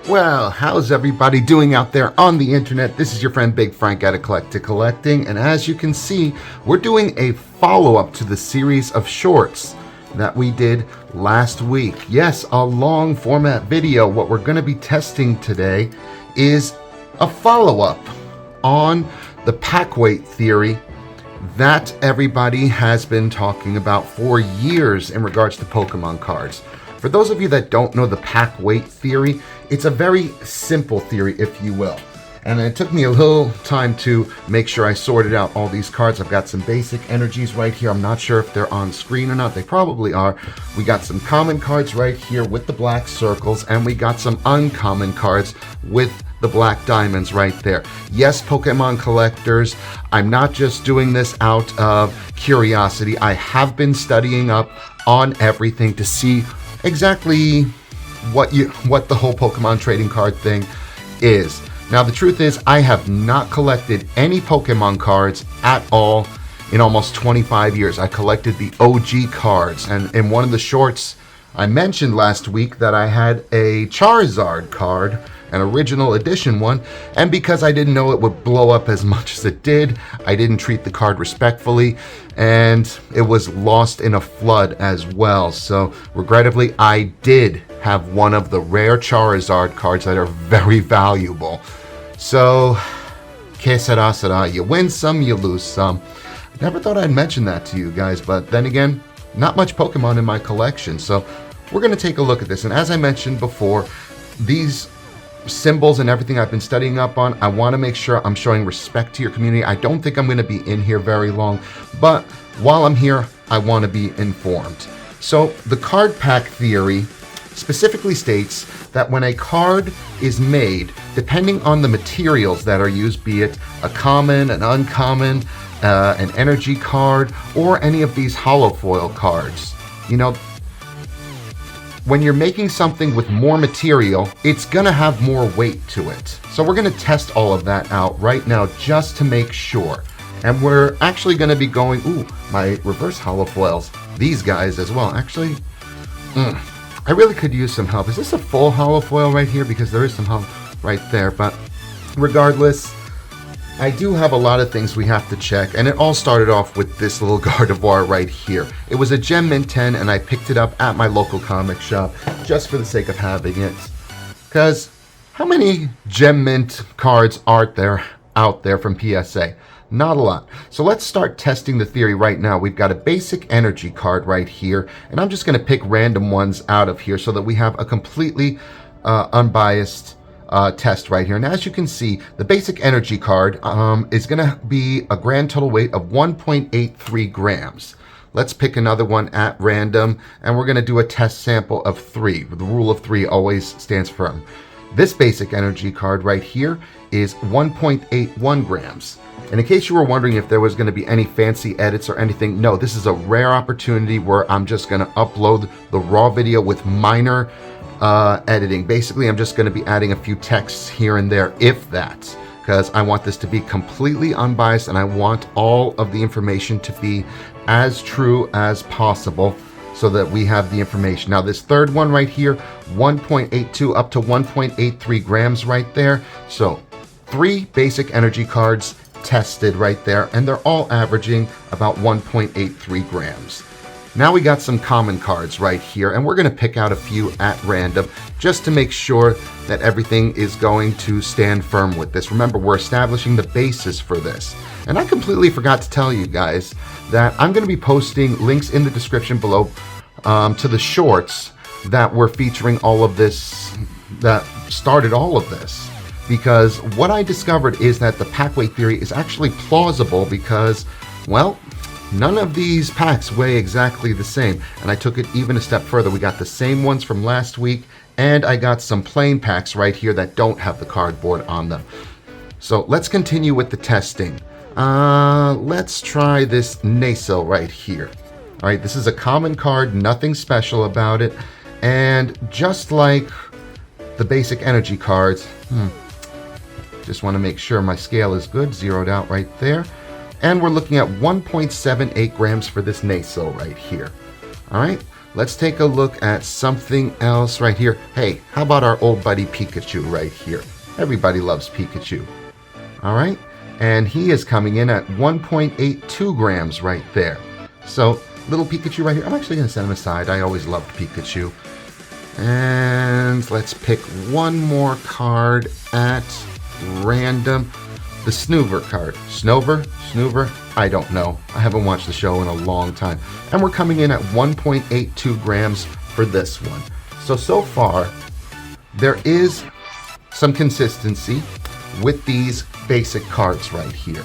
Well, how's everybody doing out there on the internet? This is your friend Big Frank at Eclectic Collecting, and as you can see, we're doing a follow-up to the series of shorts that we did last week. Yes, a long format video. What we're going to be testing today is a follow-up on the pack weight theory that everybody has been talking about for years in regards to Pokemon cards. For those of you that don't know the pack weight theory, it's a very simple theory, if you will. And it took me a little time to make sure I sorted out all these cards. I've got some basic energies right here. I'm not sure if they're on screen or not. They probably are. We got some common cards right here with the black circles, and we got some uncommon cards with the black diamonds right there. Yes, Pokemon collectors, I'm not just doing this out of curiosity. I have been studying up on everything to see exactly what the whole Pokemon trading card thing is. Now, the truth is, I have not collected any Pokemon cards at all in almost 25 years. I collected the OG cards, and in one of the shorts, I mentioned last week that I had a Charizard card, an original edition one, and because I didn't know it would blow up as much as it did, I didn't treat the card respectfully, and it was lost in a flood as well. So regrettably, I did have one of the rare Charizard cards that are very valuable. So, que sera sera, you win some, you lose some. I never thought I'd mention that to you guys, but then again, not much Pokemon in my collection, so we're going to take a look at this. And as I mentioned before, these symbols and everything I've been studying up on, I want to make sure I'm showing respect to your community. I don't think I'm going to be in here very long, but while I'm here, I want to be informed. So the card pack theory specifically states that when a card is made, depending on the materials that are used, be it a common, an uncommon, an energy card, or any of these holofoil cards, you know, when you're making something with more material, it's gonna have more weight to it. So we're gonna test all of that out right now just to make sure. And we're actually gonna be going, ooh, my reverse holofoils, these guys as well. Actually, I really could use some help. Is this a full holofoil right here? Because there is some help right there, but regardless, I do have a lot of things we have to check, and it all started off with this little Gardevoir right here. It was a Gem Mint 10, and I picked it up at my local comic shop just for the sake of having it. Because how many Gem Mint cards are there out there from PSA? Not a lot. So let's start testing the theory right now. We've got a basic energy card right here, and I'm just going to pick random ones out of here so that we have a completely unbiased test right here. And as you can see, the basic energy card is going to be a grand total weight of 1.83 grams. Let's pick another one at random, and we're going to do a test sample of 3. The rule of 3 always stands firm. This basic energy card right here is 1.81 grams. And in case you were wondering if there was going to be any fancy edits or anything, no, this is a rare opportunity where I'm just going to upload the raw video with minor editing. Basically, I'm just going to be adding a few texts here and there, if that, because I want this to be completely unbiased and I want all of the information to be as true as possible so that we have the information. Now, this third one right here, 1.82 up to 1.83 grams right there. So 3 basic energy cards tested right there, and they're all averaging about 1.83 grams. Now we got some common cards right here, and we're going to pick out a few at random just to make sure that everything is going to stand firm with this. Remember, we're establishing the basis for this. And I completely forgot to tell you guys that I'm going to be posting links in the description below to the shorts that were featuring all of this, that started all of this. Because what I discovered is that the pack weight theory is actually plausible because, well, none of these packs weigh exactly the same. And I took it even a step further. We got the same ones from last week, and I got some plain packs right here that don't have the cardboard on them. So let's continue with the testing. Let's try this Nasil right here. All right, this is a common card, nothing special about it. And just like the basic energy cards, just want to make sure my scale is good, zeroed out right there. And we're looking at 1.78 grams for this Nasil right here. All right, let's take a look at something else right here. Hey, how about our old buddy Pikachu right here? Everybody loves Pikachu. All right, and he is coming in at 1.82 grams right there. So little Pikachu right here. I'm actually going to set him aside. I always loved Pikachu. And let's pick one more card at random. The Snoover card. Snoover? I don't know. I haven't watched the show in a long time. And we're coming in at 1.82 grams for this one. So far, there is some consistency with these basic cards right here.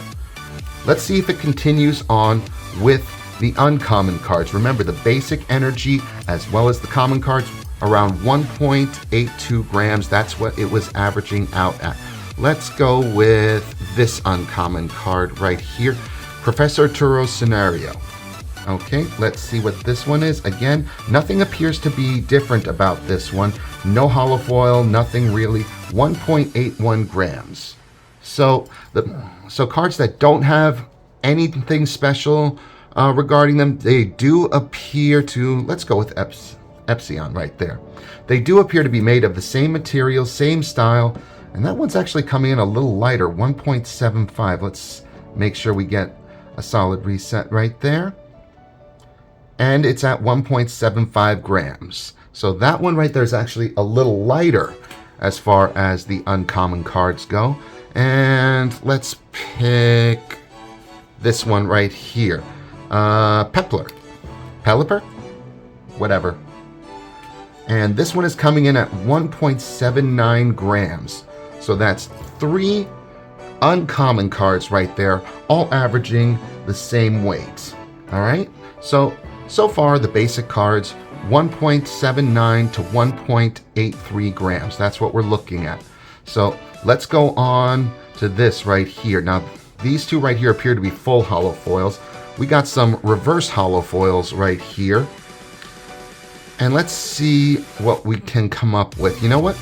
Let's see if it continues on with the uncommon cards. Remember, the basic energy as well as the common cards, around 1.82 grams. That's what it was averaging out at. Let's go with this uncommon card right here, Professor Turo's Scenario. Okay, let's see what this one is. Again, nothing appears to be different about this one. No holofoil, nothing really. 1.81 grams. So cards that don't have anything special regarding them, they do appear to, let's go with Epsilon right there. They do appear to be made of the same material, same style, and that one's actually coming in a little lighter, 1.75. Let's make sure we get a solid reset right there. And it's at 1.75 grams. So that one right there is actually a little lighter as far as the uncommon cards go. And let's pick this one right here. Pelipper? Whatever. And this one is coming in at 1.79 grams. So that's 3 uncommon cards right there, all averaging the same weight. All right? So far, the basic cards, 1.79 to 1.83 grams. That's what we're looking at. So let's go on to this right here. Now, these two right here appear to be full holofoils. We got some reverse holofoils right here. And let's see what we can come up with. You know what?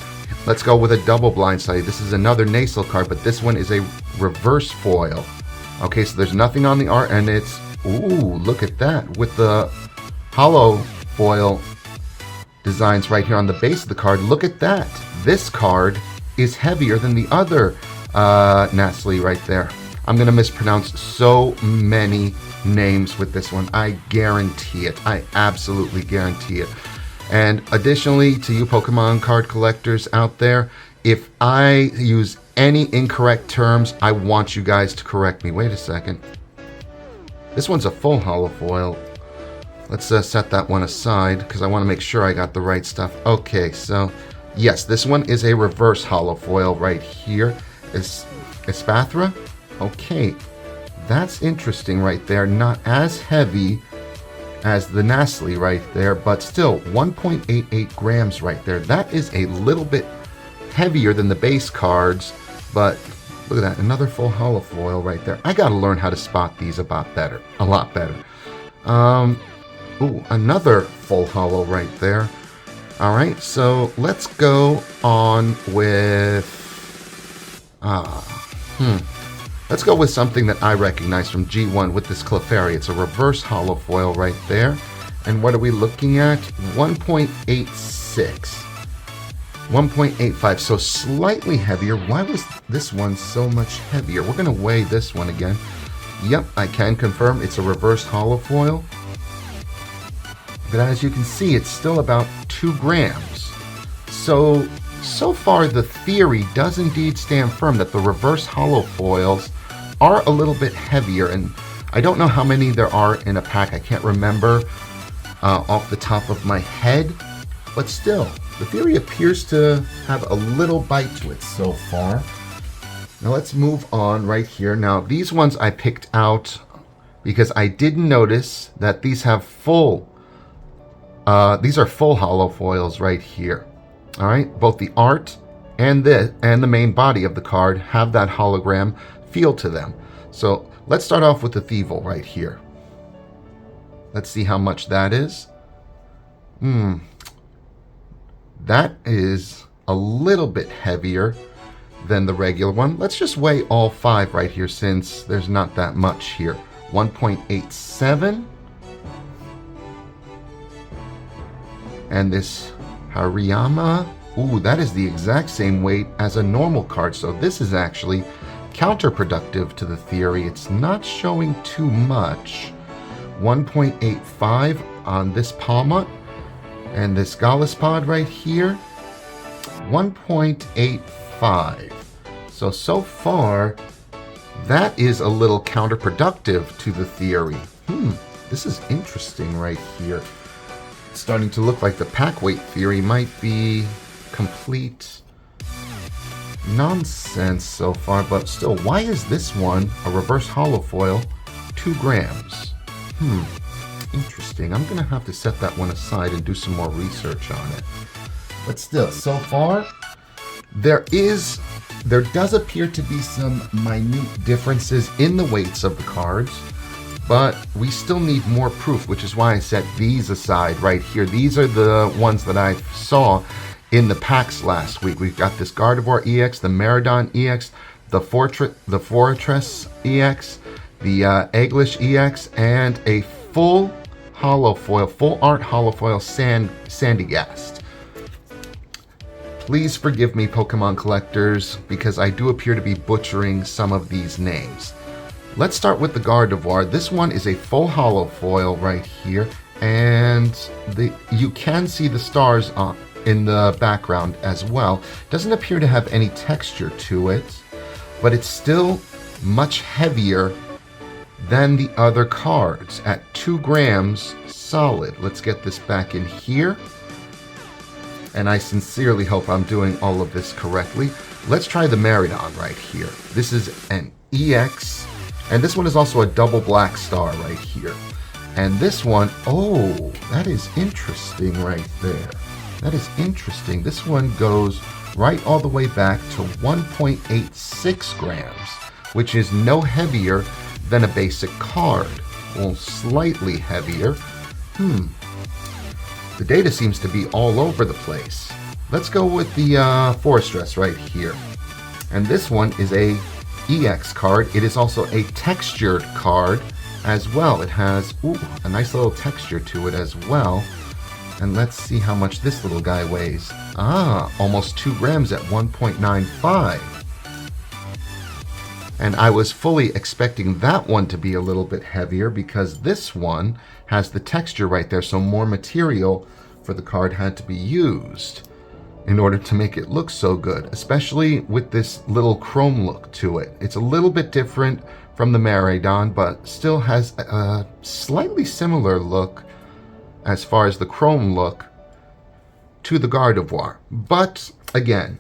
Let's go with a double blind study. This is another nasal card, but this one is a reverse foil. Okay, so there's nothing on the art, and it's, ooh, look at that. With the hollow foil designs right here on the base of the card. Look at that. This card is heavier than the other Nasli right there. I'm going to mispronounce so many names with this one. I guarantee it. I absolutely guarantee it. And additionally, to you Pokemon card collectors out there, if I use any incorrect terms, I want you guys to correct me. Wait a second. This one's a full holofoil. Let's set that one aside because I want to make sure I got the right stuff. Okay, so yes, this one is a reverse holofoil right here. Espathra? Okay, that's interesting right there. Not as heavy as the Nasli right there, but still 1.88 grams right there. That is a little bit heavier than the base cards, but look at that, another full holofoil right there. I gotta learn how to spot these a lot better. Ooh, another full holo right there. All right, so let's go on with let's go with something that I recognize from G1 with this Clefairy. It's a reverse holofoil right there. And what are we looking at? 1.86. 1.85, so slightly heavier. Why was this one so much heavier? We're going to weigh this one again. Yep, I can confirm it's a reverse holofoil. But as you can see, it's still about 2 grams. So far the theory does indeed stand firm that the reverse holofoils are a little bit heavier, and I don't know how many there are in a pack. I can't remember off the top of my head, but still, the theory appears to have a little bite to it so far. Now let's move on right here. Now these ones I picked out because I did notice that these have these are full holofoils right here. All right, both the art and the main body of the card have that hologram feel to them. So let's start off with the Thievul right here. Let's see how much that is. That is a little bit heavier than the regular one. Let's just weigh all 5 right here since there's not that much here. 1.87. And this Hariyama, ooh, that is the exact same weight as a normal card. So this is actually counterproductive to the theory. It's not showing too much. 1.85 on this Palma, and this Gallispod right here, 1.85. So far, that is a little counterproductive to the theory. This is interesting right here. It's starting to look like the pack weight theory might be complete nonsense so far, but still, why is this one a reverse holofoil 2 grams? Interesting. I'm gonna have to set that one aside and do some more research on it. But still, so far, there does appear to be some minute differences in the weights of the cards, but we still need more proof, which is why I set these aside right here. These are the ones that I saw in the packs last week. We've got this Gardevoir EX, the Maridon EX, the Fortress EX, the Egglish EX, and a full holofoil, full art holofoil Sandygast. Please forgive me, Pokemon collectors, because I do appear to be butchering some of these names. Let's start with the Gardevoir. This one is a full holofoil right here, and you can see the stars in the background as well. Doesn't appear to have any texture to it, but it's still much heavier than the other cards at 2 grams solid. Let's get this back in here. And I sincerely hope I'm doing all of this correctly. Let's try the Maridon right here. This is an EX, and this one is also a double black star right here. And this one, oh, that is interesting right there. That is interesting. This one goes right all the way back to 1.86 grams, which is no heavier than a basic card. Well, slightly heavier. The data seems to be all over the place. Let's go with the Fortress right here. And this one is a EX card. It is also a textured card as well. It has a nice little texture to it as well. And let's see how much this little guy weighs. Almost 2 grams at 1.95. And I was fully expecting that one to be a little bit heavier because this one has the texture right there, so more material for the card had to be used in order to make it look so good, especially with this little chrome look to it. It's a little bit different from the Maridon, but still has a slightly similar look as far as the chrome look to the Gardevoir. But again,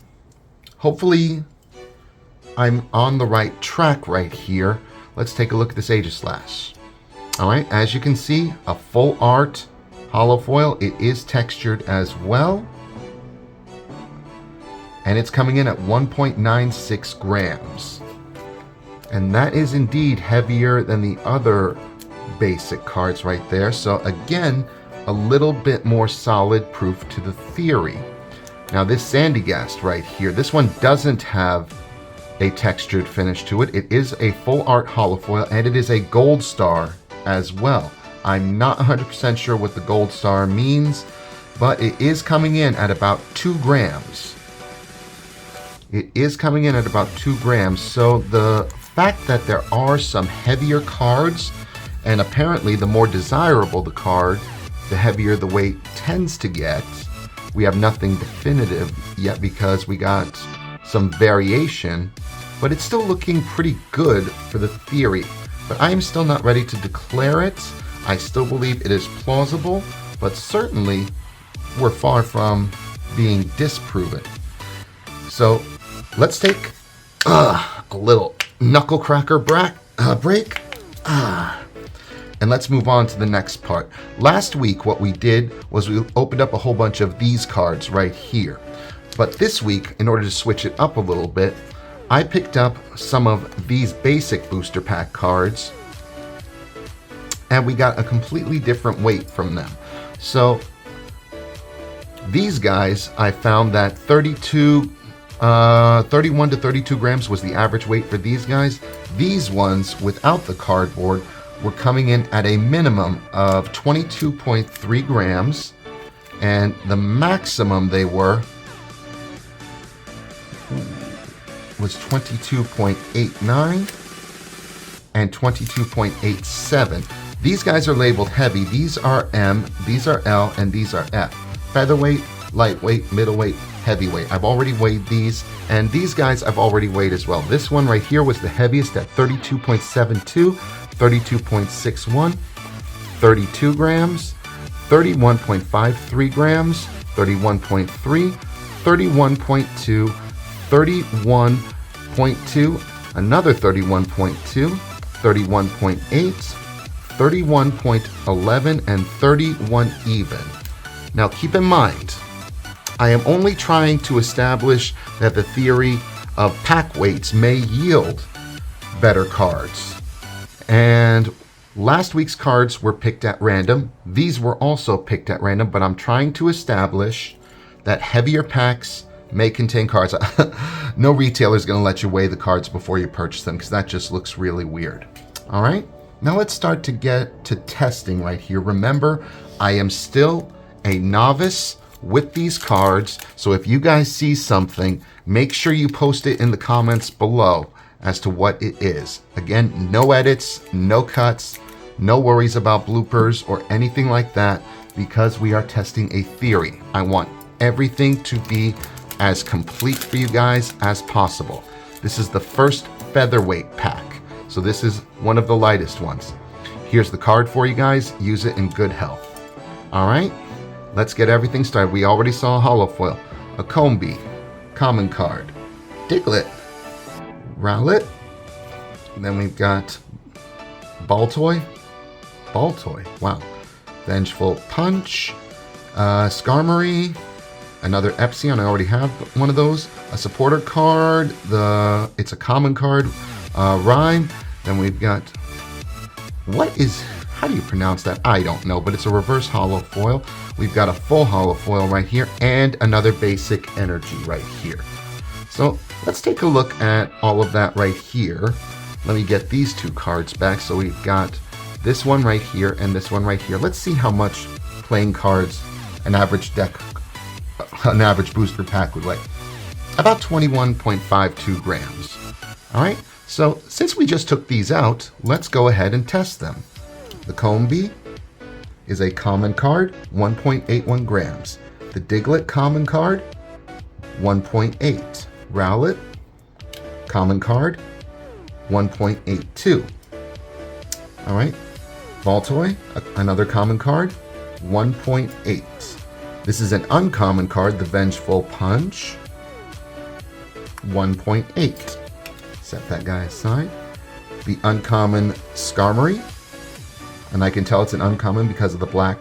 hopefully I'm on the right track right here. Let's take a look at this Aegislash. Alright, as you can see, a full art holofoil. It is textured as well. And it's coming in at 1.96 grams. And that is indeed heavier than the other basic cards right there. So again, a little bit more solid proof to the theory. Now this Sandygast right here, this one doesn't have a textured finish to it. It is a full art holofoil, and it is a gold star as well. I'm not 100% sure what the gold star means, but it is coming in at about 2 grams. It is coming in at about 2 grams, so the fact that there are some heavier cards, and apparently the more desirable the card, the heavier the weight tends to get. We have nothing definitive yet because we got some variation, but it's still looking pretty good for the theory. But I am still not ready to declare it. I still believe it is plausible, but certainly we're far from being disproven. So let's take a little knuckle cracker break. And let's move on to the next part. Last week, what we did was we opened up a whole bunch of these cards right here. But this week, in order to switch it up a little bit, I picked up some of these basic booster pack cards, and we got a completely different weight from them. So these guys, I found that 31 to 32 grams was the average weight for these guys. These ones, without the cardboard, were coming in at a minimum of 22.3 grams, And the maximum they were was 22.89 and 22.87. These guys are labeled heavy. These are M, these are L, and these are F. Featherweight, lightweight, middleweight, heavyweight. I've already weighed these, and these guys I've already weighed as well. This one right here was the heaviest at 32.72, 32.61, 32 grams, 31.53 grams, 31.3, 31.2, 31.2, another 31.2, 31.8, 31.11, and 31 even. Now keep in mind, I am only trying to establish that the theory of pack weights may yield better cards. And last week's cards were picked at random. These were also picked at random, but I'm trying to establish that heavier packs may contain cards. No retailer is going to let you weigh the cards before you purchase them because that just looks really weird. All right, now let's start to get to testing right here. Remember, I am still a novice with these cards, so if you guys see something, make sure you post it in the comments below as to what it is. Again, no edits, no cuts, no worries about bloopers or anything like that, because we are testing a theory. I want everything to be as complete for you guys as possible. This is the first featherweight pack, so this is one of the lightest ones. Here's the card for you guys. Use it in good health. All right, let's get everything started. We already saw a holo foil, a Combee, common card, Diglett, Rowlet, and then we've got Baltoy, wow, Vengeful Punch, Skarmory, another Epsion, I already have one of those, a supporter card, it's a common card, Rhyme, then we've got, how do you pronounce that? I don't know, but it's a reverse holo foil. We've got a full holo foil right here, and another basic energy right here. So let's take a look at all of that right here. Let me get these two cards back. So we've got this one right here and this one right here. Let's see how much playing cards an average booster pack would weigh. About 21.52 grams. All right, so since we just took these out, let's go ahead and test them. The Combee is a common card, 1.81 grams. The Diglett common card, 1.8. Rowlet, common card, 1.82. All right, Baltoy, another common card, 1.8. This is an uncommon card, the Vengeful Punch, 1.8. Set that guy aside. The uncommon Skarmory, and I can tell it's an uncommon because of the black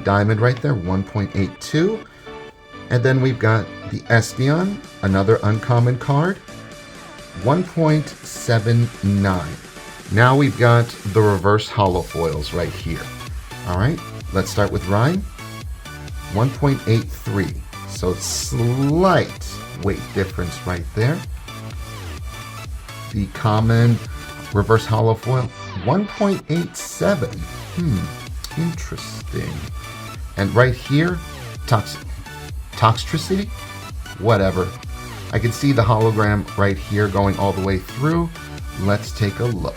diamond right there, 1.82. And then we've got the Espeon, another uncommon card, 1.79. Now we've got the reverse holo foils right here. All right, let's start with Rhyme, 1.83. So slight weight difference right there. The common reverse holo foil, 1.87. Interesting. And right here, Toxtricity? Whatever. I can see the hologram right here going all the way through. Let's take a look.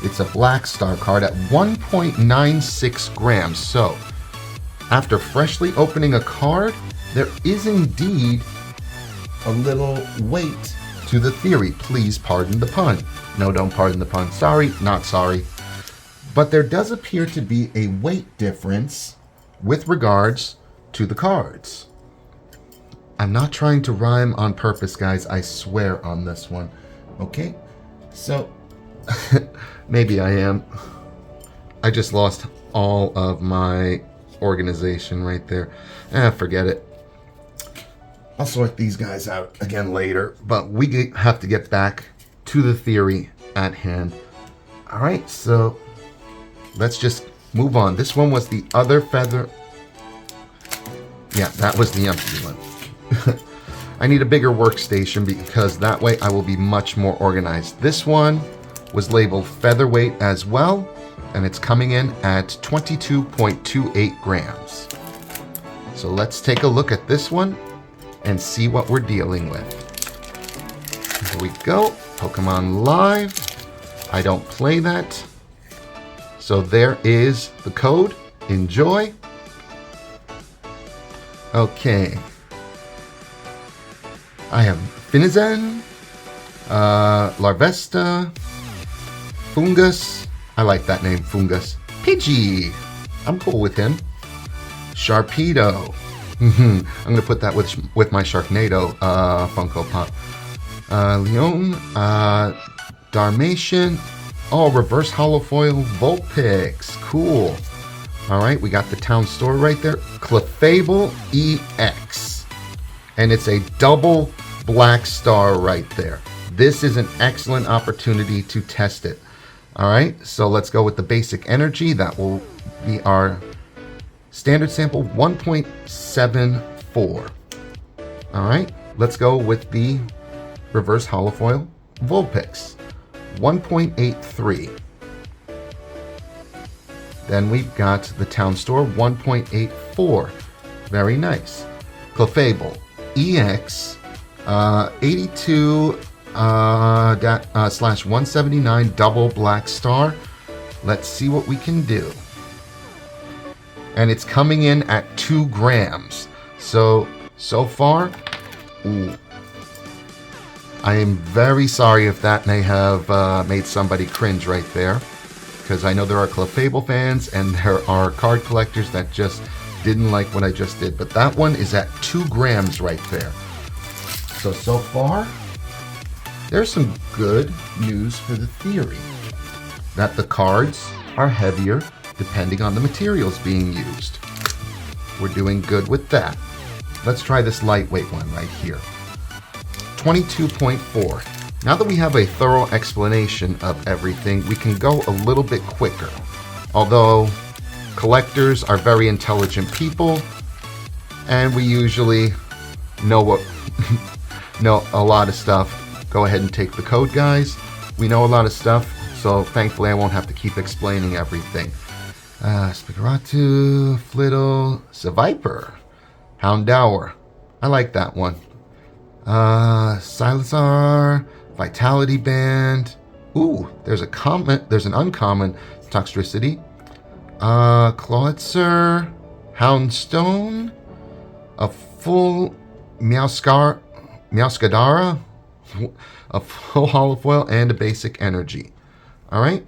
It's a Black Star card at 1.96 grams. So, after freshly opening a card, there is indeed a little weight to the theory. Please pardon the pun. No, don't pardon the pun. Sorry, not sorry. But there does appear to be a weight difference with regards to the cards. I'm not trying to rhyme on purpose, guys. I swear on this one. Okay? So, maybe I am. I just lost all of my organization right there. Forget it. I'll sort these guys out again later, but we have to get back to the theory at hand. All right, so let's just move on. This one was the other feather. Yeah, that was the empty one. I need a bigger workstation because that way I will be much more organized. This one was labeled featherweight as well, and it's coming in at 22.28 grams. So let's take a look at this one and see what we're dealing with. Here we go. Pokemon Live. I don't play that. So there is the code. Enjoy. Okay. I have Finizen, Larvesta, Fungus. I like that name, Fungus. Pidgey. I'm cool with him. Sharpedo. I'm going to put that with my Sharknado Funko Pop. Leon. Darmation. Oh, reverse holofoil Vulpix. Cool. Alright, we got the town store right there. Clefable EX. And it's a double black star right there. This is an excellent opportunity to test it. Alright, so let's go with the basic energy. That will be our standard sample 1.74. Alright, let's go with the reverse holofoil Vulpix. 1.83. Then we've got the town store 1.84. Very nice. Clefable EX 82 slash 179 double black star. Let's see what we can do. And it's coming in at 2 grams. So far, ooh. I am very sorry if that may have made somebody cringe right there. Because I know there are Clefable fans and there are card collectors that just didn't like what I just did. But that one is at 2 grams right there. So far, there's some good news for the theory. That the cards are heavier depending on the materials being used. We're doing good with that. Let's try this lightweight one right here. 22.4. Now that we have a thorough explanation of everything, we can go a little bit quicker. Although collectors are very intelligent people, and we usually know a lot of stuff. Go ahead and take the code, guys. We know a lot of stuff, so thankfully I won't have to keep explaining everything. Spigaratu, Flittle, Seviper, Houndour. I like that one. Silasar, Vitality Band. Ooh, there's an uncommon Toxtricity. Clawitzer, Houndstone, a full Meowscadara, a full holofoil, and a basic energy. Alright,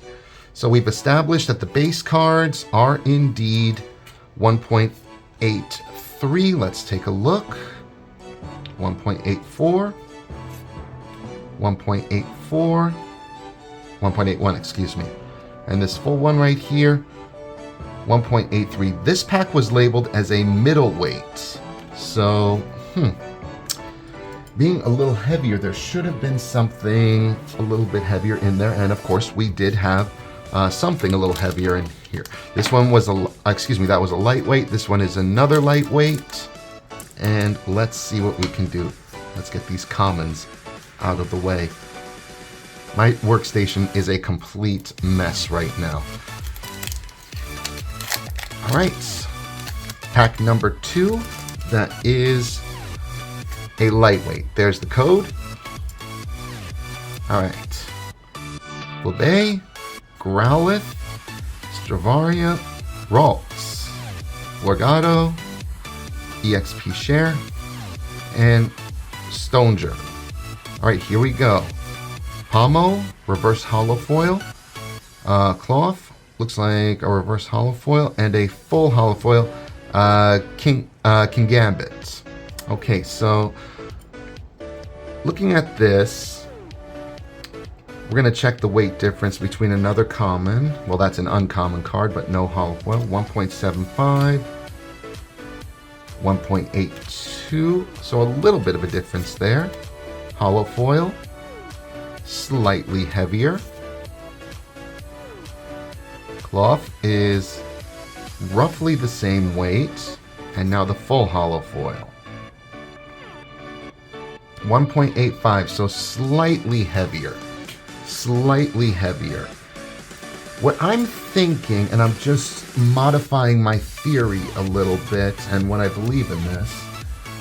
so we've established that the base cards are indeed 1.83. Let's take a look. 1.84, 1.84, 1.81, excuse me. And this full one right here, 1.83. This pack was labeled as a middleweight. So, being a little heavier, there should have been something a little bit heavier in there. And of course, we did have something a little heavier in here. This one was that was a lightweight. This one is another lightweight. And let's see what we can do. Let's get these commons out of the way. My workstation is a complete mess right now. Alright. Pack number 2. That is a lightweight. There's the code. Alright. Blabey, Growlithe, Stravaria, Ralts, Wargado, EXP Share, and Stoneger. Alright, here we go. Pomo, reverse holofoil. Cloth, looks like a reverse holofoil, and a full holofoil. Kingambit. Okay, so looking at this, we're going to check the weight difference between another common. Well, that's an uncommon card, but no holofoil. 1.75. 1.82, so a little bit of a difference there. Holofoil, slightly heavier. Cloth is roughly the same weight, and now the full holofoil. 1.85, so slightly heavier. Slightly heavier. What I'm thinking, and I'm just modifying my theory a little bit, and what I believe in this,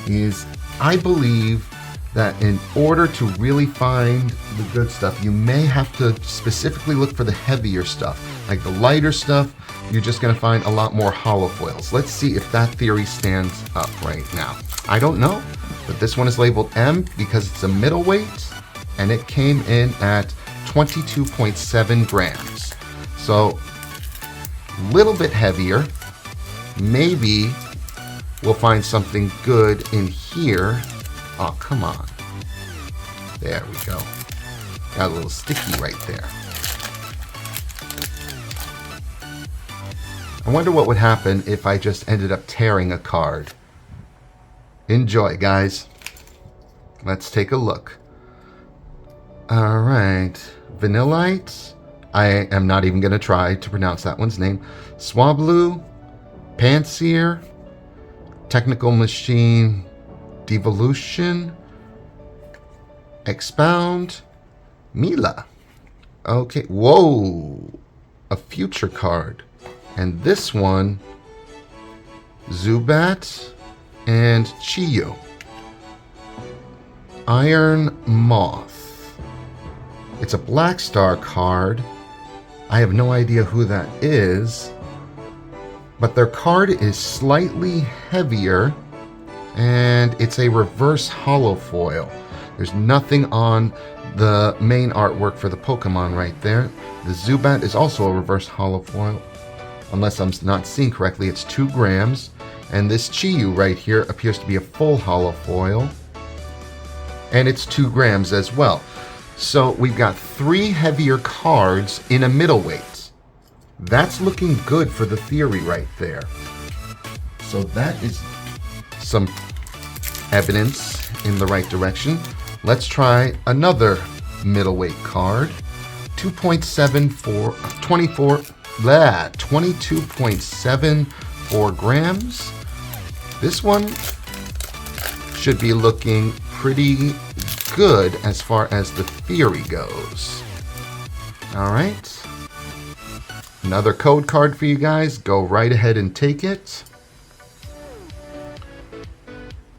is I believe that in order to really find the good stuff, you may have to specifically look for the heavier stuff. Like the lighter stuff, you're just going to find a lot more hollow foils. Let's see if that theory stands up right now. I don't know, but this one is labeled M because it's a middleweight, and it came in at 22.7 grams. So, a little bit heavier. Maybe we'll find something good in here. Oh, come on. There we go. Got a little sticky right there. I wonder what would happen if I just ended up tearing a card. Enjoy, guys. Let's take a look. Alright. Vanillite. I am not even going to try to pronounce that one's name. Swablu. Pansear. Technical Machine. Devolution. Expound. Mila. Okay. Whoa. A future card. And this one, Zubat and Chiyo. Iron Moth. It's a Black Star card. I have no idea who that is. But their card is slightly heavier. And it's a reverse holo foil. There's nothing on the main artwork for the Pokemon right there. The Zubat is also a reverse holo foil. Unless I'm not seeing correctly, it's 2 grams. And this Chiyu right here appears to be a full holo foil. And it's 2 grams as well. So we've got 3 heavier cards in a middleweight. That's looking good for the theory right there. So that is some evidence in the right direction. Let's try another middleweight card. 22.74 grams. This one should be looking pretty good as far as the theory goes. Alright. Another code card for you guys. Go right ahead and take it.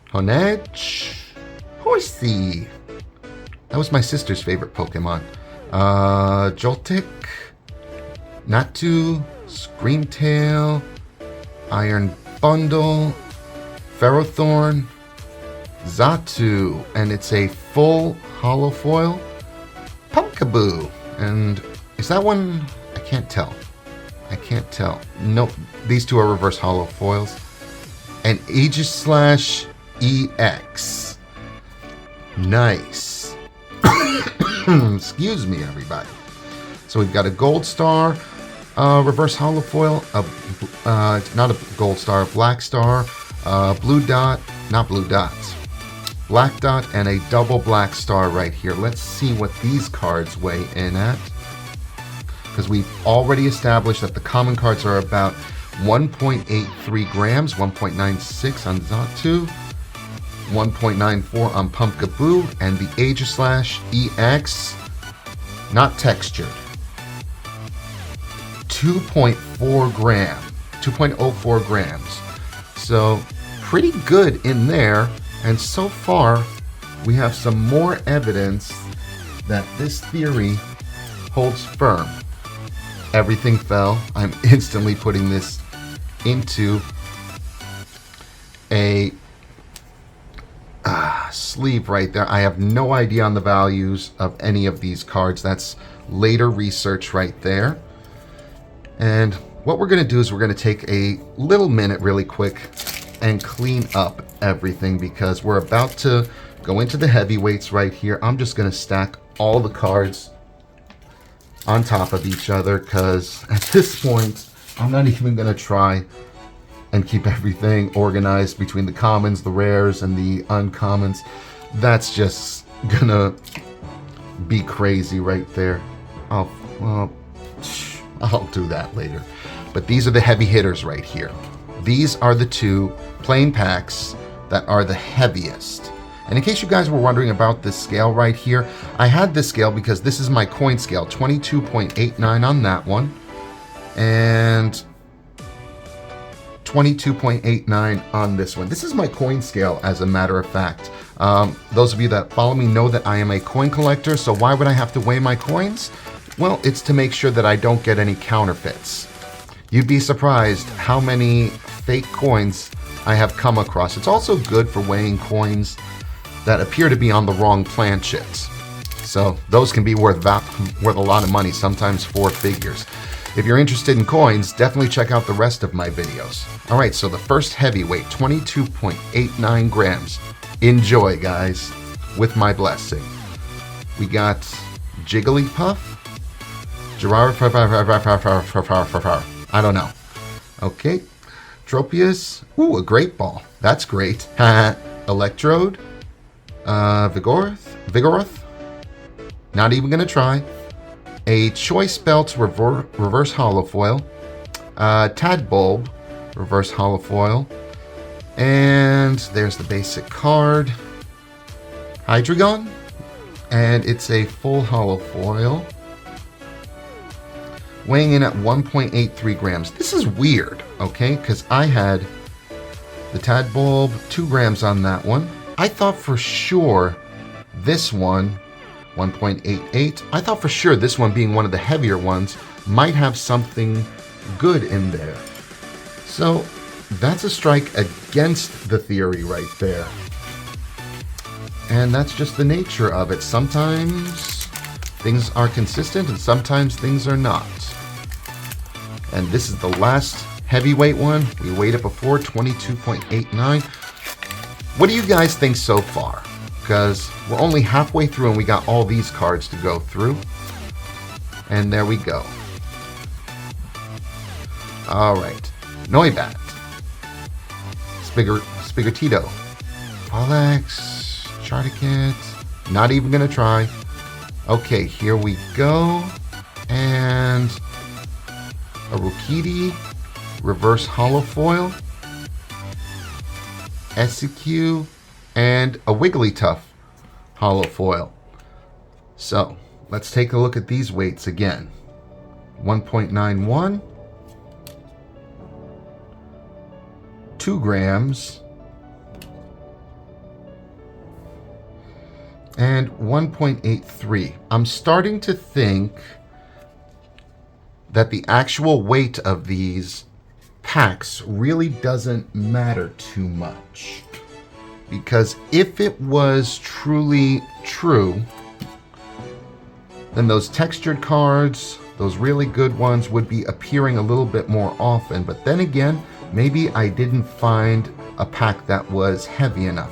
Honedge. Horsey. That was my sister's favorite Pokemon. Joltik. Natu. Screamtail. Iron Bundle. Ferrothorn. Xatu. And it's a full holo foil. Pumpkaboo. And is that one? I can't tell. Nope. These two are reverse holo foils. And Aegislash EX. Nice. Excuse me, everybody. So we've got a Gold Star, reverse holo foil, not a Gold Star, Black Star, Blue Dot, not Blue Dots, Black Dot, and a double Black Star right here. Let's see what these cards weigh in at. Because we've already established that the common cards are about 1.83 grams, 1.96 on Xatu, 1.94 on Pumpkaboo, and the Aegislash EX, not textured, 2.4 gram, 2.04 grams. So pretty good in there, and so far we have some more evidence that this theory holds firm. Everything fell. I'm instantly putting this into a sleeve right there. I have no idea on the values of any of these cards. That's later research right there. And what we're going to do is we're going to take a little minute really quick and clean up everything, because we're about to go into the heavyweights right here. I'm just going to stack all the cards on top of each other, because at this point I'm not even going to try and keep everything organized between the commons, the rares, and the uncommons. That's just gonna be crazy right there. I'll do that later. But these are the heavy hitters right here. These are the 2 plain packs that are the heaviest. And in case you guys were wondering about this scale right here, I had this scale because this is my coin scale, 22.89 on that one, and 22.89 on this one. This is my coin scale, as a matter of fact. Those of you that follow me know that I am a coin collector, so why would I have to weigh my coins? Well, it's to make sure that I don't get any counterfeits. You'd be surprised how many fake coins I have come across. It's also good for weighing coins that appear to be on the wrong planchets. So those can be worth a lot of money, sometimes 4 figures. If you're interested in coins, definitely check out the rest of my videos. All right, so the first heavyweight, 22.89 grams. Enjoy, guys, with my blessing. We got Jigglypuff, I don't know. Okay, Tropius, ooh, a great ball. That's great. Electrode, Vigoroth, not even gonna try. A Choice Belt reverse holofoil, Tadbulb reverse holofoil, and there's the basic card, Hydreigon, and it's a full holofoil, weighing in at 1.83 grams. This is weird, okay, because I had the Tadbulb, 2 grams on that one. I thought for sure this one, 1.88. I thought for sure this one, being one of the heavier ones, might have something good in there. So that's a strike against the theory right there. And that's just the nature of it. Sometimes things are consistent and sometimes things are not. And this is the last heavyweight one. We weighed it before, 22.89. What do you guys think so far? Because we're only halfway through and we got all these cards to go through. And there we go. Alright. Noibat. Spigatito. Polex. Charticate. Not even going to try. Okay, here we go. And a Rukidi. Reverse holofoil. SQ. And a Wigglytuff holofoil. So, let's take a look at these weights again. 1.91, 2 grams, and 1.83. I'm starting to think that the actual weight of these packs really doesn't matter too much. Because if it was truly true, then those textured cards, those really good ones, would be appearing a little bit more often. But then again, maybe I didn't find a pack that was heavy enough.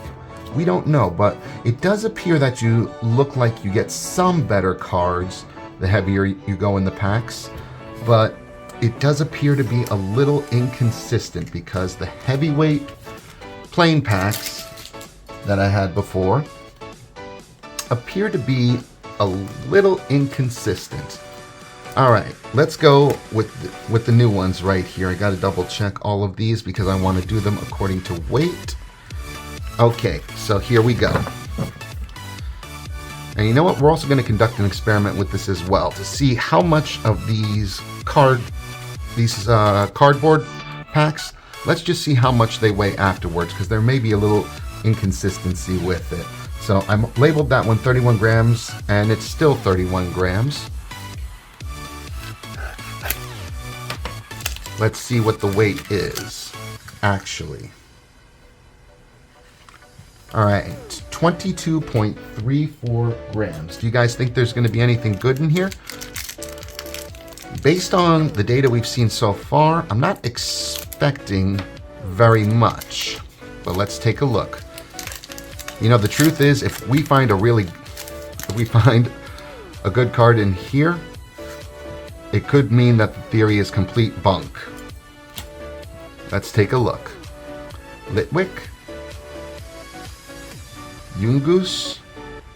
We don't know, but it does appear that you look like you get some better cards the heavier you go in the packs. But it does appear to be a little inconsistent because the heavyweight plain packs that I had before appear to be a little inconsistent. All right, let's go with the new ones right here. I got to double check all of these because I want to do them according to weight. Okay, so here we go. And you know what? We're also going to conduct an experiment with this as well to see how much of these cardboard packs. Let's just see how much they weigh afterwards because there may be a little inconsistency with it. So I labeled that one 31 grams and it's still 31 grams. Let's see what the weight is actually. All right, 22.34 grams. Do you guys think there's going to be anything good in here? Based on the data we've seen so far, I'm not expecting very much, but let's take a look. You know, the truth is, if we find a good card in here, it could mean that the theory is complete bunk. Let's take a look. Litwick, Yungoos,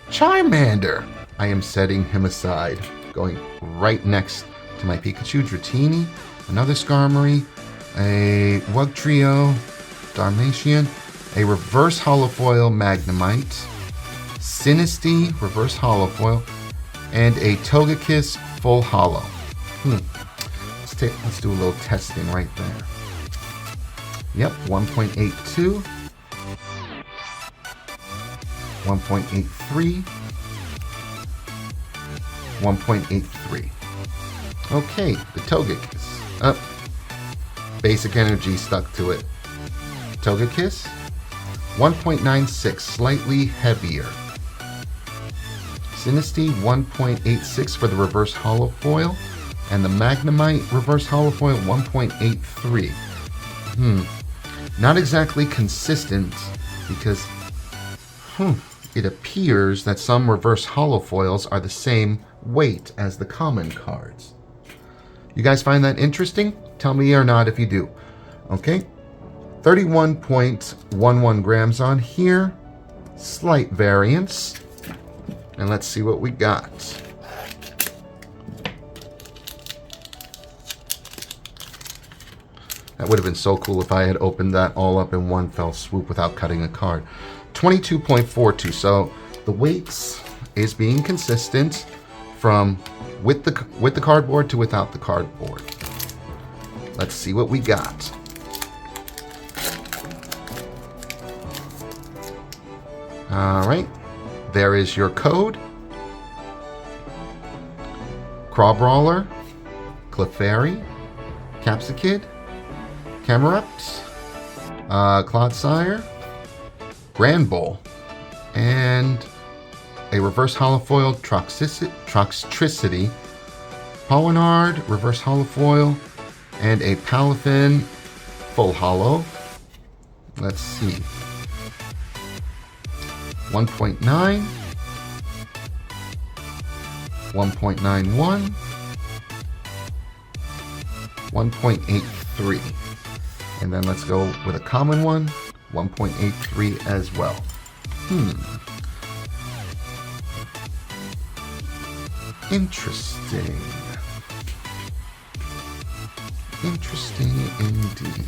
Charmander. I am setting him aside, going right next to my Pikachu, Dratini, another Skarmory, a Wugtrio, Dalmatian, a reverse holofoil Magnemite, Sinistea reverse holofoil, and a Togekiss full holo. Let's let's do a little testing right there. Yep, 1.82, 1.83, 1.83. Okay, the Togekiss. Up. Basic energy stuck to it. Togekiss. 1.96, slightly heavier. Sinistea, 1.86 for the reverse hollow foil. And the Magnemite reverse hollow foil, 1.83. Not exactly consistent because it appears that some reverse hollow foils are the same weight as the common cards. You guys find that interesting? Tell me or not if you do. Okay. 31.11 grams on here. Slight variance. And let's see what we got. That would have been so cool if I had opened that all up in one fell swoop without cutting a card. 22.42. So the weights is being consistent from with the cardboard to without the cardboard. Let's see what we got. All right. There is your code. Crabrawler, Clefairy, Capsakid, Camerupt, Clodsire, Granbull, and a reverse holofoil Troxtricity, Polynard, reverse holofoil, and a Palafin full holo. Let's see. 1.9, 1.91, 1.83. And then let's go with a common one, 1.83 as well. Interesting. Interesting indeed.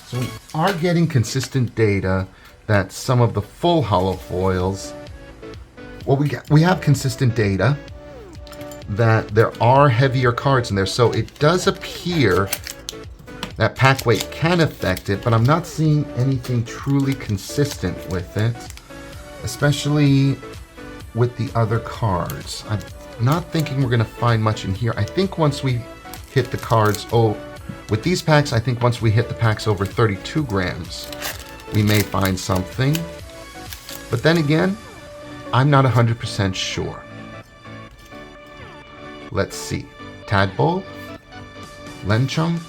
So we are getting consistent data that some of the full holo foils, well, we have consistent data that there are heavier cards in there. So it does appear that pack weight can affect it, but I'm not seeing anything truly consistent with it, especially with the other cards. I'm not thinking we're going to find much in here. I think once we hit the cards, with these packs, I think once we hit the packs over 32 grams, we may find something. But then again, I'm not 100% sure. Let's see. Tadpole, Lenchunk,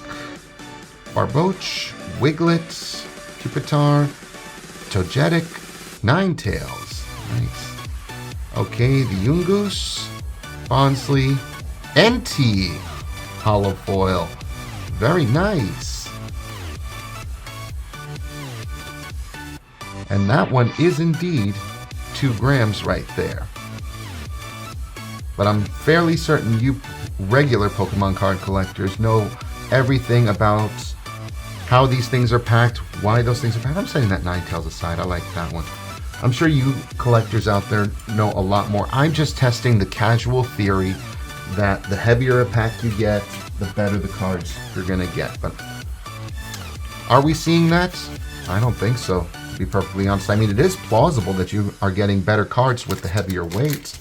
Barboach, Wiglet, Pupitar, Togetic, Ninetales. Nice. Okay, the Yungoos, Bonsly, Entei holofoil. Very nice. And that one is indeed 2 grams right there. But I'm fairly certain you regular Pokemon card collectors know everything about how these things are packed, why those things are packed. I'm setting that Ninetales aside. I like that one. I'm sure you collectors out there know a lot more. I'm just testing the casual theory that the heavier a pack you get, the better the cards you're going to get. But are we seeing that? I don't think so, to be perfectly honest. I mean, it is plausible that you are getting better cards with the heavier weights.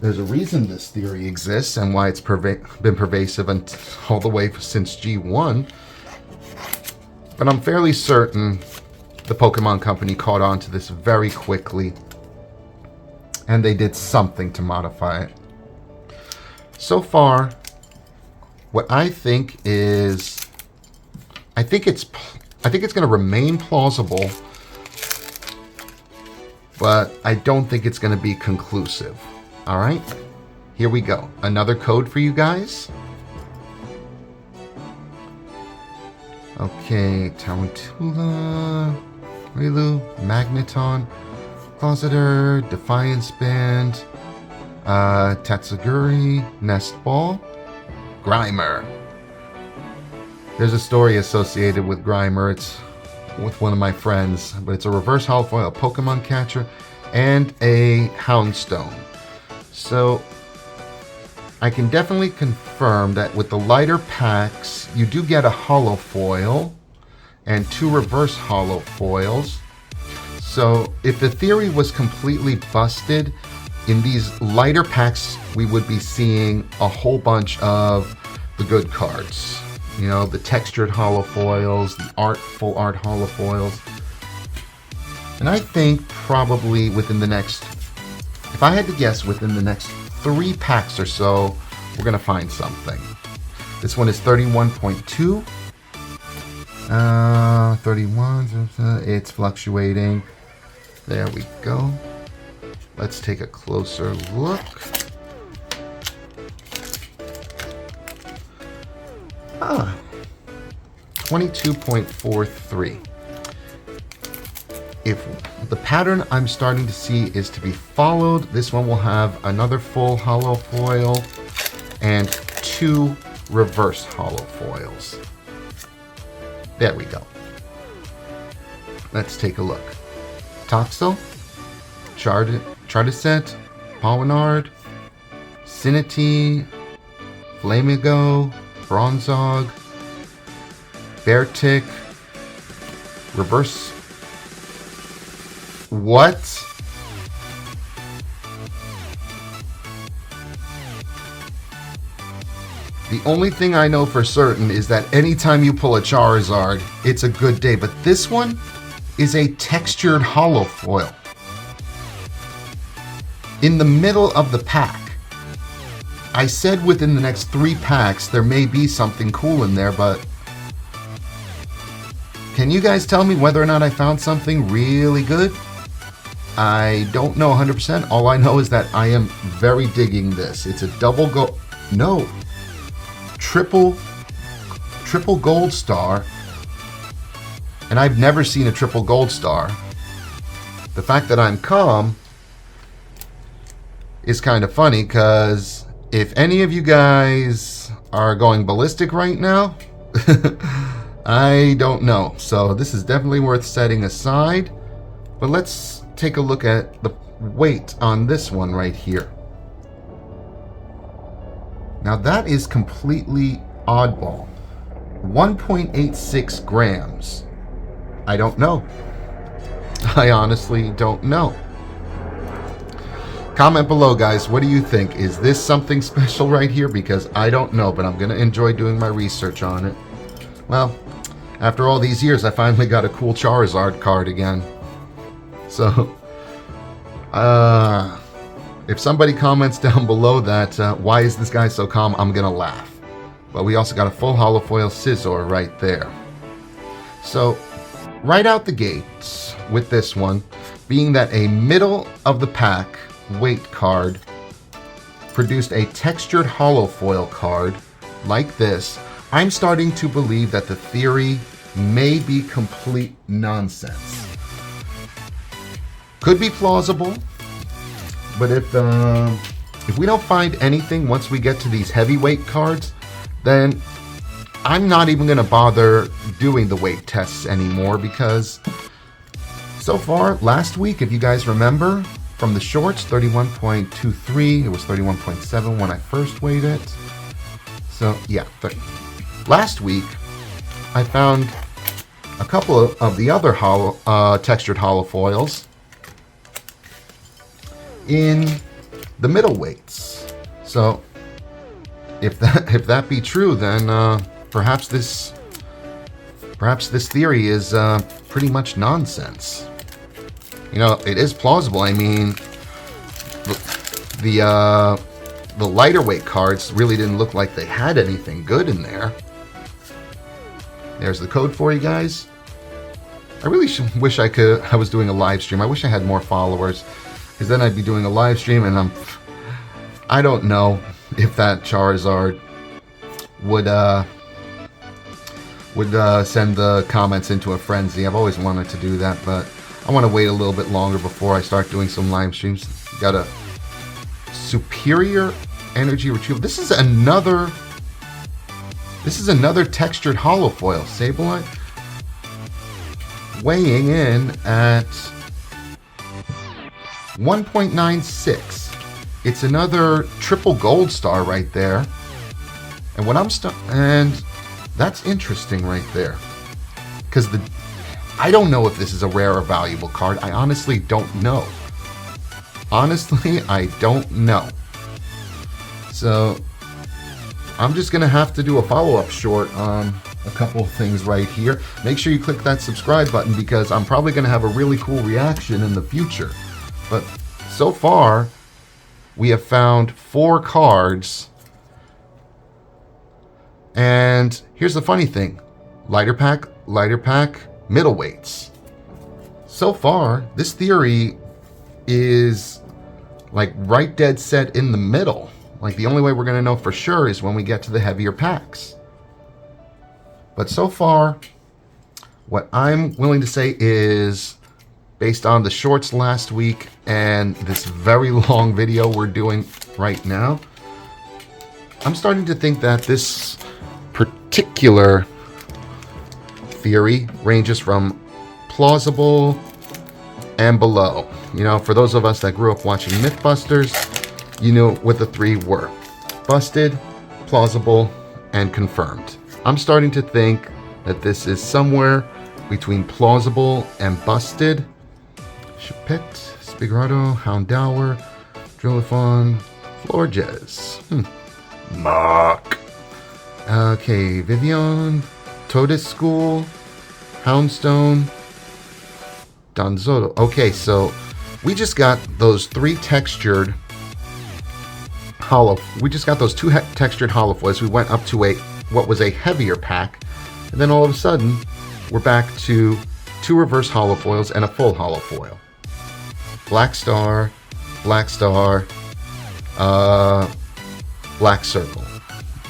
There's a reason this theory exists and why it's been pervasive all the way since G1. But I'm fairly certain the Pokemon Company caught on to this very quickly, and they did something to modify it. So far, what I think is, I think it's going to remain plausible, but I don't think it's going to be conclusive. All right, here we go. Another code for you guys. Okay, Tarantula, Riolu, Magneton, Closeter, Defiance Band, Tatsuguri, Nest Ball, Grimer. There's a story associated with Grimer. It's with one of my friends, but it's a reverse holofoil, a Pokemon catcher, and a Houndstone. So I can definitely confirm that with the lighter packs, you do get a holo foil and 2 reverse holo foils. So if the theory was completely busted, in these lighter packs, we would be seeing a whole bunch of the good cards. You know, the textured holo foils, the full art holo foils. And I think probably within the next, if I had to guess, within the next 3 packs or so, we're going to find something. This one is 31.2. 31, it's fluctuating. There we go. Let's take a closer look. Ah, 22.43. If the pattern I'm starting to see is to be followed, this one will have another full holo foil and 2 reverse holo foils. There we go. Let's take a look. Toxel, Chartiset, Polynard, Cinity, Flamigo, Bronzog, Beartic, Reverse. What? The only thing I know for certain is that anytime you pull a Charizard, it's a good day. But this one is a textured holo foil. In the middle of the pack. I said within the next 3 packs there may be something cool in there, but can you guys tell me whether or not I found something really good? I don't know 100%. All I know is that I am very digging this. It's a triple gold star, and I've never seen a triple gold star. The fact that I'm calm is kind of funny, because if any of you guys are going ballistic right now, I don't know. So this is definitely worth setting aside. But let's take a look at the weight on this one right here. Now that is completely oddball. 1.86 grams. I don't know. I honestly don't know. Comment below, guys. What do you think? Is this something special right here? Because I don't know, but I'm going to enjoy doing my research on it. Well, after all these years, I finally got a cool Charizard card again. So, if somebody comments down below that, why is this guy so calm, I'm going to laugh. But we also got a full holo foil Scizor right there. So, right out the gates with this one, being that a middle of the pack weight card produced a textured holo foil card like this, I'm starting to believe that the theory may be complete nonsense. Could be plausible, but if we don't find anything once we get to these heavyweight cards, then I'm not even going to bother doing the weight tests anymore, because so far, last week, if you guys remember, from the shorts, 31.23, it was 31.7 when I first weighed it. So, yeah, last week, I found a couple of the other textured holo foils in the middle weights. So, if that be true, then perhaps this theory is pretty much nonsense. You know, it is plausible. I mean, the lighter weight cards really didn't look like they had anything good in there. There's the code for you guys. I really wish I was doing a live stream. I wish I had more followers, because then I'd be doing a live stream, and I don't know if that Charizard would send the comments into a frenzy. I've always wanted to do that, but I want to wait a little bit longer before I start doing some live streams. Got a superior energy retrieval. This is another textured holo foil, Sableye, weighing in at 1.96. It's another triple gold star right there. And what and that's interesting right there. Because I don't know if this is a rare or valuable card. I honestly don't know. Honestly, I don't know. So I'm just going to have to do a follow-up short on a couple of things right here. Make sure you click that subscribe button because I'm probably going to have a really cool reaction in the future. But so far, we have found 4 cards. And here's the funny thing. Lighter pack, middleweights. So far, this theory is like right dead set in the middle. Like the only way we're going to know for sure is when we get to the heavier packs. But so far, what I'm willing to say is, based on the shorts last week and this very long video we're doing right now, I'm starting to think that this particular theory ranges from plausible and below. You know, for those of us that grew up watching Mythbusters, you knew what the 3 were: busted, plausible, and confirmed. I'm starting to think that this is somewhere between plausible and busted. Chapet, Spigrato, Houndour, Drillifon, Florges. Mark. Okay, Vivian, Toadist School, Houndstone, Donzoto. Okay, so we just got those 3 textured hollow. We just got those 2 textured holofoils. We went up to what was a heavier pack, and then all of a sudden we're back to 2 reverse holofoils and a full holofoil. Black Star, Black Star, Black Circle.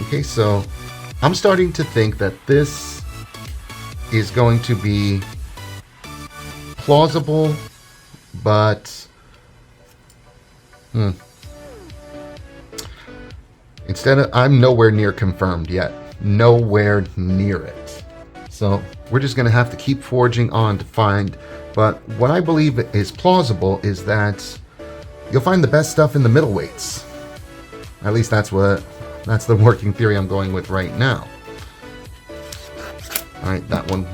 Okay, so I'm starting to think that this is going to be plausible, but I'm nowhere near confirmed yet. Nowhere near it. So we're just going to have to keep forging on to find. But what I believe is plausible is that you'll find the best stuff in the middleweights. At least that's the working theory I'm going with right now. All right, that one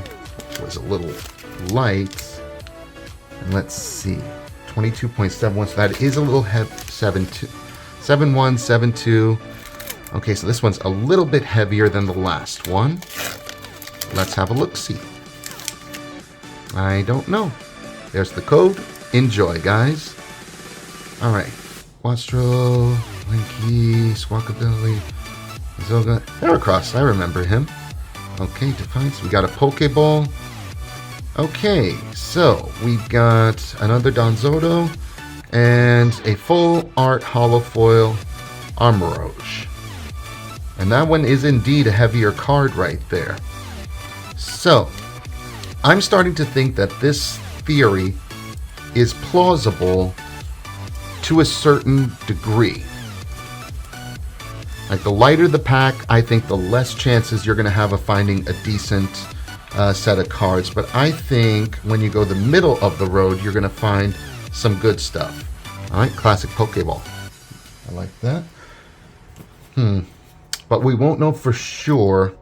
was a little light. And let's see, 22.71. So that is a little heavy. 71, 72. Okay, so this one's a little bit heavier than the last one. Let's have a look-see. I don't know. There's the code. Enjoy, guys. All right. Quastro, Linky, Squawkabilly, Zoga, Heracross. I remember him. Okay, Defiance. We got a Pokeball. Okay, so we've got another Donzoto and a full art holofoil Armoroge. And that one is indeed a heavier card right there. So, I'm starting to think that this theory is plausible to a certain degree. Like the lighter the pack, I think the less chances you're going to have of finding a decent set of cards. But I think when you go the middle of the road, you're going to find some good stuff. All right, classic Pokeball. I like that. But we won't know for sure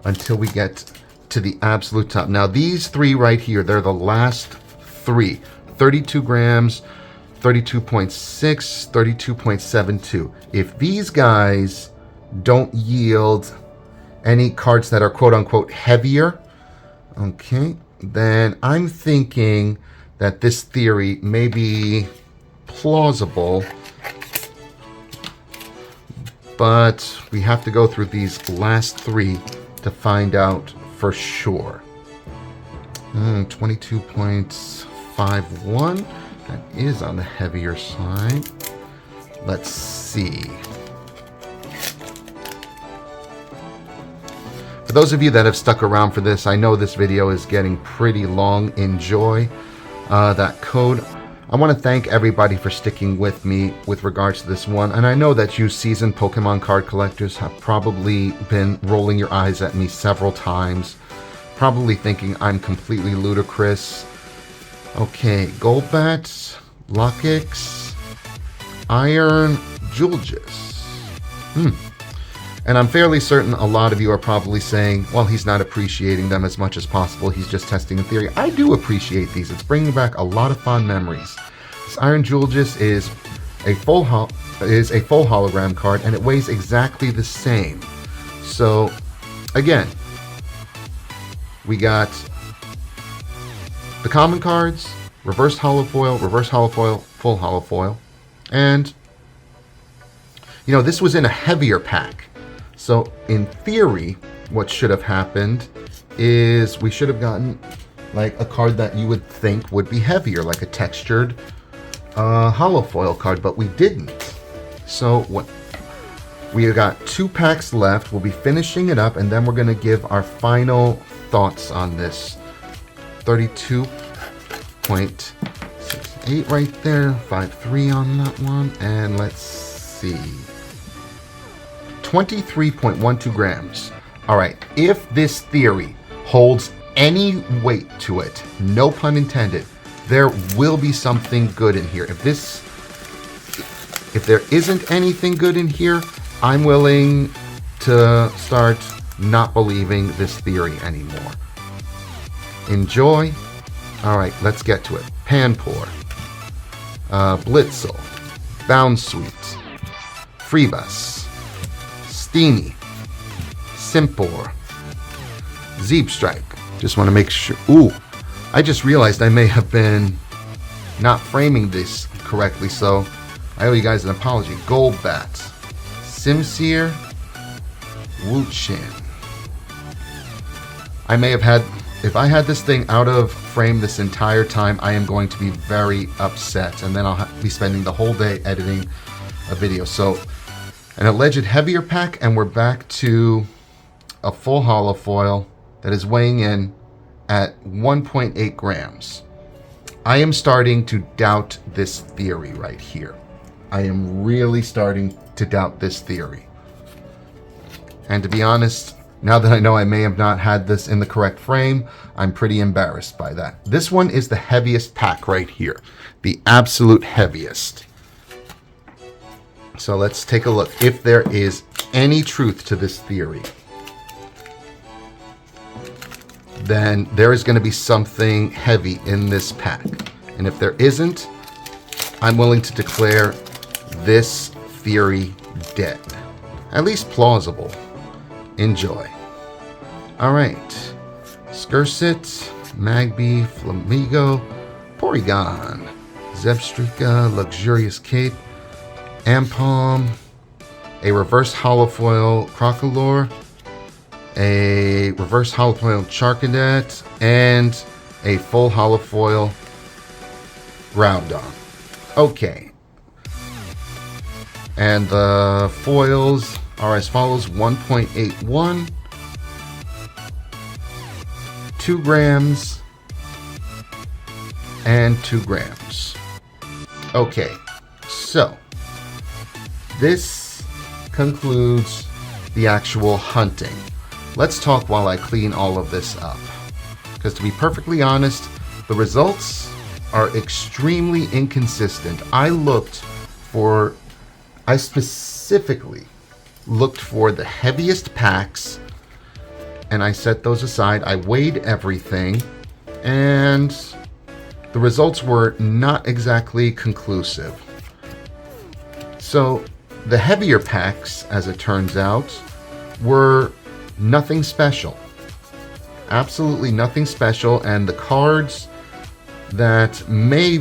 until we get to the absolute top. Now, these 3 right here, they're the last 3. 32 grams, 32.6, 32.72. If these guys don't yield any cards that are quote-unquote heavier, okay, then I'm thinking that this theory may be plausible, but we have to go through these last 3 to find out for sure. 22.51. That is on the heavier side. Let's see. For those of you that have stuck around for this, I know this video is getting pretty long. Enjoy that code. I want to thank everybody for sticking with me with regards to this one. And I know that you seasoned Pokemon card collectors have probably been rolling your eyes at me several times, probably thinking I'm completely ludicrous. Okay, Golbat, Lokix, Iron Julgis. And I'm fairly certain a lot of you are probably saying, well, he's not appreciating them as much as possible. He's just testing a theory. I do appreciate these. It's bringing back a lot of fond memories. This Iron Julgis is a full hologram card, and it weighs exactly the same. So, again, we got the common cards, reverse holofoil, full holofoil, and this was in a heavier pack. So in theory, what should have happened is we should have gotten like a card that you would think would be heavier, like a textured holofoil card, but we didn't. So what we got 2 packs left. We'll be finishing it up, and then we're going to give our final thoughts on this. 32.68 right there, 5.3 on that one, and let's see. 23.12 grams. All right, if this theory holds any weight to it, no pun intended, there will be something good in here. If there isn't anything good in here, I'm willing to start not believing this theory anymore. Enjoy. All right, let's get to it. Panpour, Blitzel, Bounsweet, Freebus, Steenie, Simpor, Zeebstrike. Just want to make sure. Ooh, I just realized I may have been not framing this correctly, so I owe you guys an apology. Golbat, Simsear, Wuchin. I may have had, if I had this thing out of frame this entire time, I am going to be very upset, and then I'll be spending the whole day editing a video. So, an alleged heavier pack, and we're back to a full holofoil that is weighing in at 1.8 grams. I am starting to doubt this theory right here. I am really starting to doubt this theory. And to be honest, now that I know I may have not had this in the correct frame, I'm pretty embarrassed by that. This one is the heaviest pack right here. The absolute heaviest. So let's take a look if there is any truth to this theory. Then there is going to be something heavy in this pack. And if there isn't, I'm willing to declare this theory dead. At least plausible. Enjoy. Alright. Skirsit, Magby, Flamigo, Porygon, Zebstrika, Luxurious Cape, Ampom, a reverse holofoil Crocolore, a reverse holofoil Charcadet, and a full holofoil Groudon. Okay. And the foils are as follows: 1.81, 2 grams, and 2 grams. Okay, so this concludes the actual hunting. Let's talk while I clean all of this up. Because to be perfectly honest, the results are extremely inconsistent. I specifically looked for the heaviest packs, and I set those aside. I weighed everything, and the results were not exactly conclusive. So the heavier packs, as it turns out, were nothing special. Absolutely nothing special, and the cards that may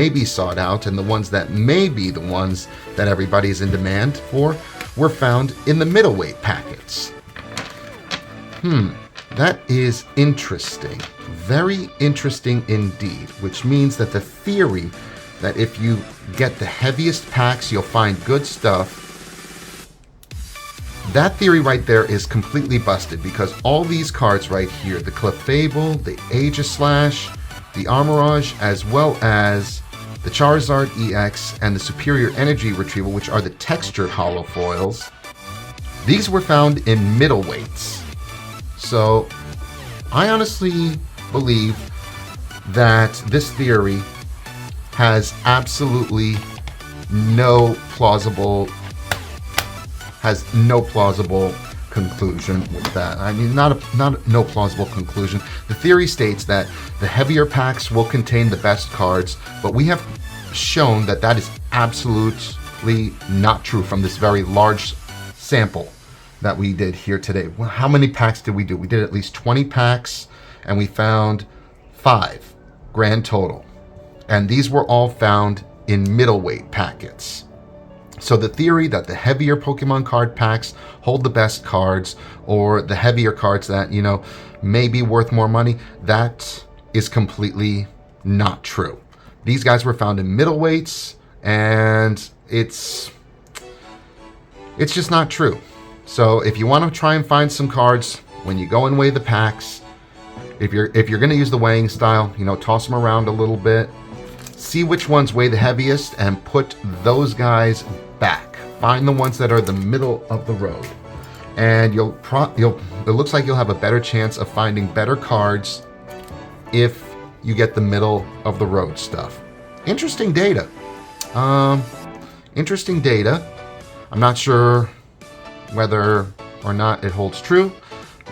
be sought out, and the ones that may be the ones that everybody's in demand for, were found in the middleweight packets. That is interesting. Very interesting indeed, which means that the theory that if you get the heaviest packs, you'll find good stuff, that theory right there is completely busted, because all these cards right here, the Clefable, the Aegislash, the Armorage, as well as the Charizard EX and the Superior Energy Retrieval, which are the textured holofoils, these were found in middleweights. So I honestly believe that this theory has absolutely no plausible conclusion with that. I mean, no plausible conclusion. The theory states that the heavier packs will contain the best cards, but we have shown that that is absolutely not true from this very large sample that we did here today. Well, how many packs did we do? We did at least 20 packs, and we found 5 grand total. And these were all found in middleweight packets. So the theory that the heavier Pokemon card packs hold the best cards, or the heavier cards that, you know, may be worth more money, that is completely not true. These guys were found in middleweights, and it's just not true. So if you want to try and find some cards when you go and weigh the packs, if you're going to use the weighing style, you know, toss them around a little bit, see which ones weigh the heaviest, and put those guys back. Find the ones that are the middle of the road, and it looks like you'll have a better chance of finding better cards if you get the middle of the road stuff. Interesting data. Interesting data. I'm not sure whether or not it holds true,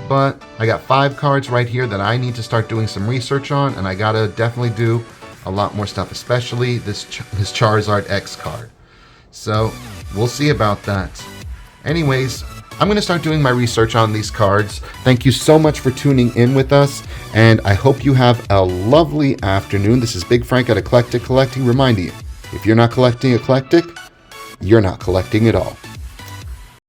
but I got 5 cards right here that I need to start doing some research on, and I gotta definitely do a lot more stuff, especially this Charizard X card. So we'll see about that. Anyways, I'm going to start doing my research on these cards. Thank you so much for tuning in with us, and I hope you have a lovely afternoon. This is Big Frank at Eclectic Collecting, reminding you, if you're not collecting eclectic, you're not collecting at all.